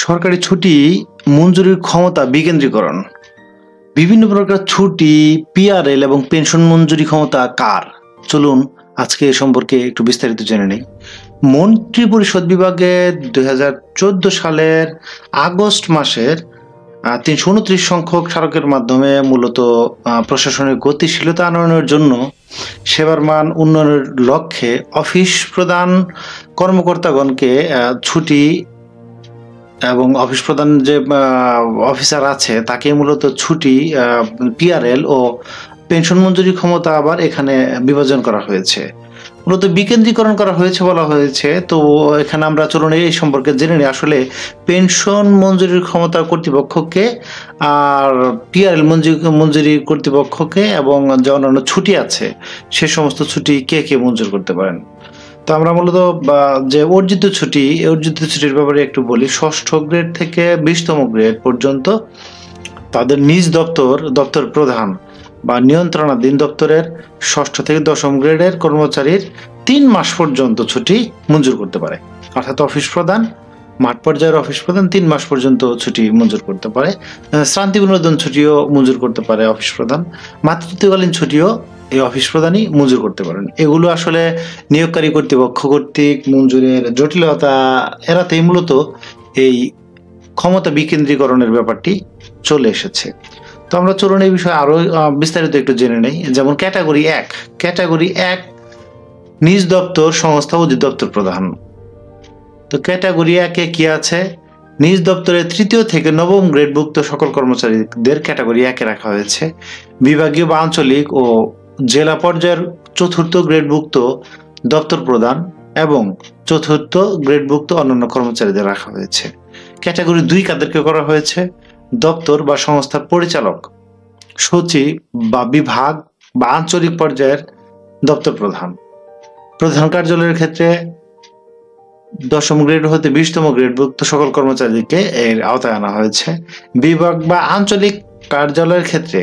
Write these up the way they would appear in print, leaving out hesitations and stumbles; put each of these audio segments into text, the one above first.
সরকারি ছুটি মঞ্জুরির ক্ষমতা বিকেন্দ্রীকরণ। বিভিন্ন প্রকার ছুটি, পিআরএল এবং পেনশন মঞ্জুরি ক্ষমতা কার? চলুন আজকে এ সম্পর্কে একটু বিস্তারিত জেনে নেই। মন্ত্রিপরিষদ বিভাগে 2014 সালের আগস্ট মাসের 329 সংখ্যক স্মারকের মাধ্যমে মূলত প্রশাসনের গতিশীলতা আনয়নের জন্য সেবার মান উন্নয়নের লক্ষ্যে অফিস প্রধান কর্মকর্তাগণকে ছুটি এবং অফিস প্রধান যে অফিসার আছে তাকে মূলত ছুটি, পিআরএল ও পেনশন মঞ্জুরি ক্ষমতা আবার এখানে বিভাজন করা হয়েছে, মূলত বিকেন্দ্রীকরণ করা হয়েছে বলা হয়েছে। তো এখানে আমরা চলুন এই সম্পর্কে জেনে নিই আসলে পেনশন মঞ্জুরির ক্ষমতা কর্তৃপক্ষকে আর পিআরএল মঞ্জুরি কর্তৃপক্ষকে এবং যে অন্যান্য ছুটি আছে সে সমস্ত ছুটি কে কে মঞ্জুর করতে পারেন। তো আমরা মূলত যে অর্জিত ছুটির ব্যাপারে একটু বলি। 6ষ্ঠ গ্রেড থেকে 20তম গ্রেড পর্যন্ত তাদের নিজ দপ্তর প্রধান বা নিয়ন্ত্রণাধীন দপ্তরের 6ষ্ঠ থেকে 10ম গ্রেডের কর্মচারীর 3 মাস পর্যন্ত ছুটি মঞ্জুর করতে পারে। অর্থাৎ অফিস প্রধান, মাঠ পর্যায়ের অফিস প্রধান 3 মাস পর্যন্ত ছুটি মঞ্জুর করতে পারে। শ্রান্তি বিনোদন ছুটিও মঞ্জুর করতে পারে অফিস প্রধান। মাতৃত্বকালীন ছুটিও এই অফিস প্রধানই মঞ্জুর করতে পারেন। এগুলো আসলে নিয়োগকারী কর্তৃপক্ষ কর্তৃক মঞ্জুরের জটিলতা এড়াতেই মূলত এই ক্ষমতা বিকেন্দ্রীকরণের ব্যাপারটি চলে এসেছে। তো আমরা চলুন এই বিষয়ে আরো বিস্তারিত একটু জেনে নেই। যেমন ক্যাটাগরি এক নিজ দপ্তর, সংস্থা, অধিদপ্তর প্রধান। তো ক্যাটাগরি 1-এ কি আছে? নিজ দপ্তরের 3য় থেকে 9ম গ্রেডভুক্ত সকল কর্মচারীদের ক্যাটাগরি 1-এ রাখা হয়েছে। বিভাগীয় বা আঞ্চলিক ও জেলা পর্যায়ের 4র্থ গ্রেডভুক্ত দপ্তর প্রধান এবং 4র্থ গ্রেডভুক্ত অন্যান্য কর্মচারীদের রাখা হয়েছে। ক্যাটাগরি 2 কাদেরকে করা হয়েছে? দপ্তর বা সংস্থার পরিচালক, সচিব বা বিভাগ বা আঞ্চলিক পর্যায়ের দপ্তর প্রধান কার্যালয়ের ক্ষেত্রে 10ম গ্রেড হতে 20তম গ্রেডভুক্ত সকল কর্মচারীকে এর আওতায় আনা হয়েছে। বিভাগ বা আঞ্চলিক কার্যালয়ের ক্ষেত্রে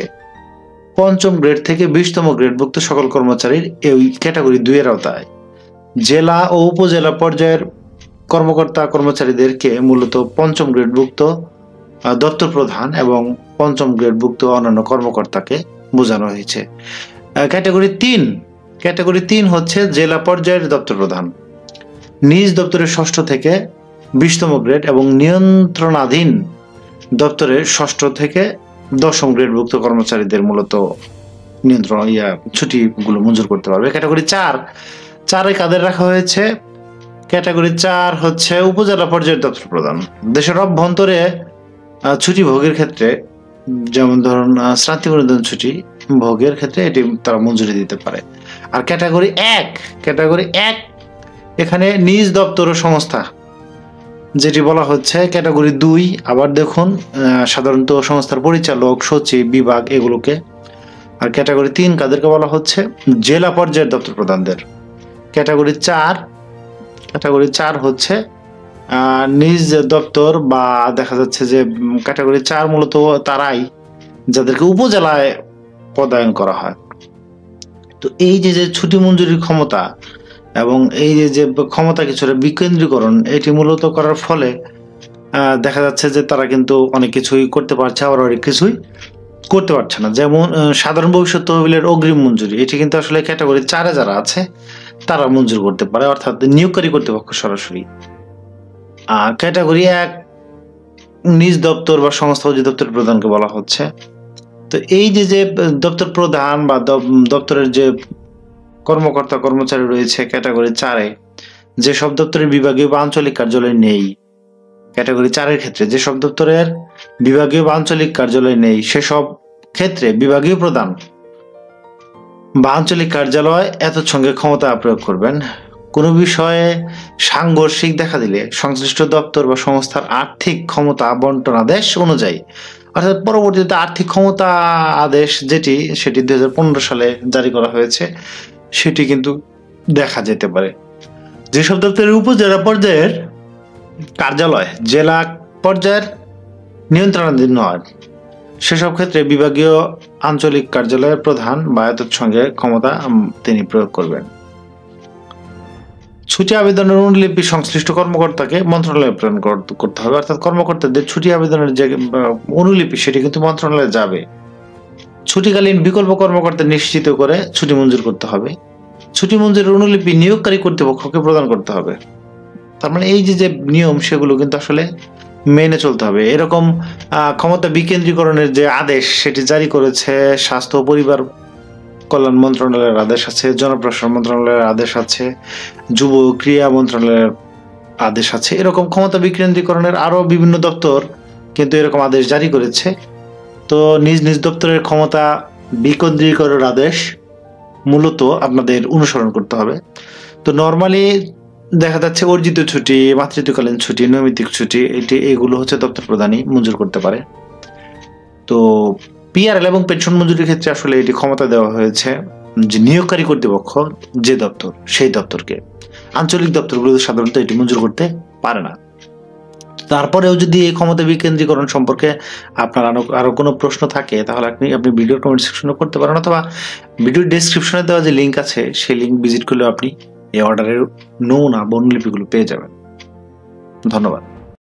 5ম গ্রেড থেকে 20তম গ্রেডভুক্ত সকল কর্মচারীর এই ক্যাটাগরি 2 এর আওতায়। জেলা ও উপজেলা পর্যায়ের কর্মচারীদেরকে মূলত 5ম গ্রেডভুক্ত দপ্তর প্রধান এবং 5ম গ্রেডভুক্ত অন্যান্য কর্মকর্তাকে বোঝানো হয়েছে। ক্যাটাগরি 3 হচ্ছে জেলা পর্যায়ের দপ্তর প্রধান, নিজ দপ্তরের 6ষ্ঠ থেকে 20তম গ্রেড এবং নিয়ন্ত্রণাধীন দপ্তরের 6ষ্ঠ থেকে 10ম গ্রেডভুক্ত কর্মচারীদের মূলত ছুটিগুলো মঞ্জুর করতে পারবে। ক্যাটাগরি 4-এ কাদের রাখা হয়েছে? ক্যাটাগরি 4 হচ্ছে উপজেলা পর্যায়ের দপ্তর প্রধান। দেশের অভ্যন্তরে ছুটি ভোগের ক্ষেত্রে, যেমন ধরুন শ্রান্তি বিনোদন ছুটি ভোগের ক্ষেত্রে এটি তারা মঞ্জুরি দিতে পারে। আর ক্যাটাগরি 1 এখানে নিজ দপ্তর ও সংস্থা যেটি বলা হচ্ছে। ক্যাটাগরি 2 আবার দেখুন সাধারণত সংস্থার পরিচালক, সচিব, বিভাগ এগুলোকে। আর ক্যাটাগরি 3 কাদেরকে বলা হচ্ছে? জেলা পর্যায়ের দপ্তর প্রধানদের। ক্যাটাগরি 4 হচ্ছে নিজ দপ্তর বা দেখা যাচ্ছে যে ক্যাটাগরি 4 মূলত তারাই যাদেরকে উপজেলায় পদায়ন করা হয়। তো এই যে ছুটি মঞ্জুরির ক্ষমতা এবং এই যে ক্ষমতা কিছুটা বিকেন্দ্রীকরণ, এটি মূলত করার ফলে দেখা যাচ্ছে যে তারা কিন্তু অনেক কিছুই করতে পারছে, আবার অনেক কিছুই করতে পারছে না। যেমন সাধারণ ভবিষ্যৎ তহবিলের অগ্রিম মঞ্জুরি, এটি কিন্তু আসলে ক্যাটাগরি 4-এ যারা আছে তারা মঞ্জুর করতে পারে, অর্থাৎ নিয়োগকারী কর্তৃপক্ষ সরাসরি। ক্যাটাগরি 1 নিজ দপ্তর বা সংস্থা অধিদপ্তর প্রধানকে বলা হচ্ছে। তো এই যে দপ্তর প্রধান বা দপ্তরের যে কর্মকর্তা কর্মচারী রয়েছে ক্যাটাগরি 4-এ, যেসব দপ্তরের বিভাগীয় বা আঞ্চলিক কার্যালয় নেই, ক্যাটাগরি 4-এর ক্ষেত্রে যেসব দপ্তরের বিভাগীয় বা আঞ্চলিক কার্যালয় নেই সেসব ক্ষেত্রে বিভাগীয় প্রধান বা আঞ্চলিক কার্যালয় এতৎসঙ্গে ক্ষমতা প্রয়োগ করবেন। কোনো বিষয়ে সাংঘর্ষিক দেখা দিলে সংশ্লিষ্ট দপ্তর বা সংস্থার আর্থিক ক্ষমতা বন্টন আদেশ অনুযায়ী, অর্থাৎ পরবর্তীতে আর্থিক ক্ষমতা আদেশ সেটি 2015 সালে জারি করা হয়েছে, সেটি কিন্তু দেখা যেতে পারে। যেসব দপ্তরের উপজেলা পর্যায়ের কার্যালয় জেলা পর্যায়ের নিয়ন্ত্রণাধীন নয় সেসব ক্ষেত্রে বিভাগীয় আঞ্চলিক কার্যালয়ের প্রধান বা এতৎসঙ্গে ক্ষমতা তিনি প্রয়োগ করবেন। ছুটি আবেদনের অনুলিপি সংশ্লিষ্ট কর্মকর্তাকে মন্ত্রণালয়ে প্রেরণ করতে হবে, অর্থাৎ কর্মকর্তাদের ছুটি আবেদনের যে অনুলিপি সেটি কিন্তু মন্ত্রণালয়ে যাবে। ছুটিকালীন বিকল্প কর্মকর্তা নিশ্চিত করে ছুটি মঞ্জুর করতে হবে। ছুটি মঞ্জুরের অনুলিপি নিয়োগকারী কর্তৃপক্ষকে প্রদান করতে হবে। তার মানে এই যে নিয়ম সেগুলো কিন্তু আসলে মেনে চলতে হবে। এরকম ক্ষমতা বিকেন্দ্রীকরণের যে আদেশ সেটি জারি করেছে স্বাস্থ্য ও পরিবার কল্যাণ মন্ত্রণালয়ের আদেশ আছে, জনপ্রশাসন মন্ত্রণালয়ের আদেশ আছে, যুব ক্রীড়া মন্ত্রণালয়ের আদেশ আছে। এরকম ক্ষমতা বিকেন্দ্রীকরণের আরো বিভিন্ন দপ্তর কিন্তু এরকম আদেশ জারি করেছে। তো নিজ নিজ দপ্তরের ক্ষমতা বিকেন্দ্রীকরণের আদেশ মূলত আপনাদের অনুসরণ করতে হবে। তো নর্মালি দেখা যাচ্ছে অর্জিত ছুটি, মাতৃত্বকালীন ছুটি, নৈমিত্তিক ছুটি এগুলো হচ্ছে দপ্তর প্রধানই মঞ্জুর করতে পারে। তো পিআরএল এবং পেনশন মঞ্জুরির ক্ষেত্রে আসলে এটি ক্ষমতা দেওয়া হয়েছে যে নিয়োগকারী কর্তৃপক্ষ যে দপ্তর সেই দপ্তরকে। আঞ্চলিক দপ্তরগুলো সাধারণত এটি মঞ্জুর করতে পারে না। তারপরেও যদি এই ক্ষমতা বিকেন্দ্রীকরণ সম্পর্কে আপনার আরো কোনো প্রশ্ন থাকে তাহলে আপনি ভিডিওর কমেন্ট সেকশনে করতে পারেন, অথবা ভিডিওর ডেসক্রিপশনে দেওয়া যে লিঙ্ক আছে সেই লিঙ্ক ভিজিট করলে আপনি এই অর্ডারের নমুনা বা অনুলিপিগুলো পেয়ে যাবেন। ধন্যবাদ।